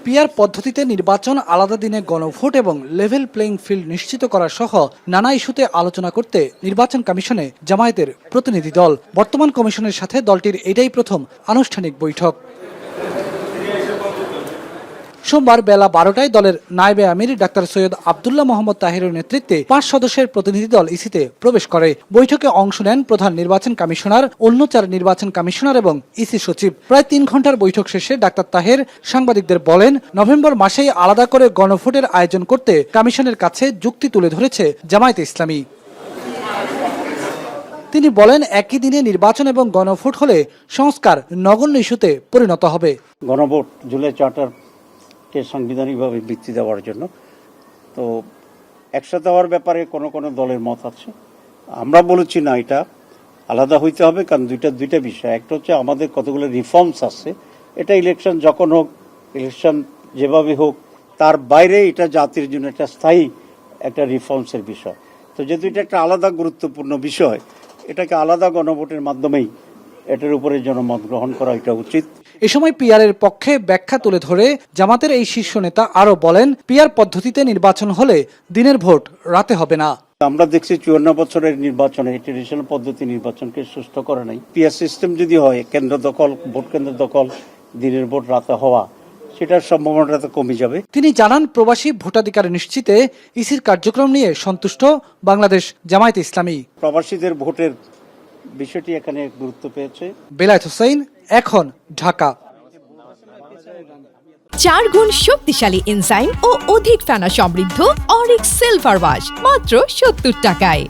PR পদ্ধতিতে নির্বাচন, আলাদা দিনে গণভোট এবং লেভেল প্লেইং ফিল্ড নিশ্চিত করা সহ নানা ইস্যুতে আলোচনা করতে নির্বাচন কমিশনে জামায়াতের প্রতিনিধি দল। বর্তমান কমিশনের সাথে দলটির এটাই প্রথম আনুষ্ঠানিক বৈঠক। সোমবার বেলা 12টায় দলের নায়েবে আমির ডাক্তার সৈয়দ আব্দুল্লাহ মোহাম্মদ তাহিরের নেতৃত্বে 5 সদস্যের প্রতিনিধি দল ইসিতে প্রবেশ করে। বৈঠকে অংশ নেন প্রধান নির্বাচন কমিশনার, অন্য 4 নির্বাচন কমিশনার এবং ইসি সচিব। প্রায় 3 ঘন্টার বৈঠক শেষে ডাক্তার তাহের সাংবাদিকদের বলেন, নভেম্বর মাসেই আলাদা করে গণভোটের আয়োজন করতে কমিশনের কাছে যুক্তি তুলে ধরেছে জামায়াতে ইসলামী। তিনি বলেন, একই দিনে নির্বাচন এবং গণভোট হলে সংস্কার নগণ্য ইস্যুতে পরিণত হবে। গণভোট জুলাই চার্টার কে সাংবিধানিকভাবে ভিত্তি দেওয়ার জন্য তো একসাথে হওয়ার ব্যাপারে কোনো দলের মত আছে। আমরা বলেছি না, এটা আলাদা হইতে হবে, কারণ দুইটা বিষয়। একটা হচ্ছে আমাদের কতগুলো রিফর্মস আছে, এটা ইলেকশন যখন হোক, ইলেকশন যেভাবে হোক, তার বাইরে এটা জাতির জন্য একটা স্থায়ী একটা রিফর্মসের বিষয়। তো যেহেতু এটা একটা আলাদা গুরুত্বপূর্ণ বিষয়, এটাকে আলাদা গণভোটের মাধ্যমেই এটার উপরে জনমত গ্রহণ করা এটা উচিত। এ সময় পিআরের পক্ষে ব্যাখ্যা তুলে ধরে জামাতের এই শীর্ষ নেতা আরো বলেন, পিআর পদ্ধতিতে নির্বাচন হলে দিনের ভোট রাতে হবে না। আমরা দেখছি 54 বছরের নির্বাচনে ট্রেডিশনাল পদ্ধতি নির্বাচনকে সুষ্ঠু করে নাই। পিআর সিস্টেম যদি হয়, কেন্দ্র দখল, ভোট কেন্দ্র দখল, দিনের ভোট রাতে হওয়া, সেটার সম্ভাবনাটা তো কমে যাবে। তিনি জানান, প্রবাসী ভোটাধিকার নিশ্চিতে ইসির কার্যক্রম নিয়ে সন্তুষ্ট বাংলাদেশ জামায়াতে ইসলামী। প্রবাসীদের ভোটের বিষয়টি এখানে গুরুত্ব পেয়েছে। বেলায়েত হোসেন, এখন, ঢাকা। 4 গুণ শক্তিশালী এনজাইম ও অধিক ফেনা সমৃদ্ধ অরিক সিলভার ওয়াশ মাত্র 70 টাকায়।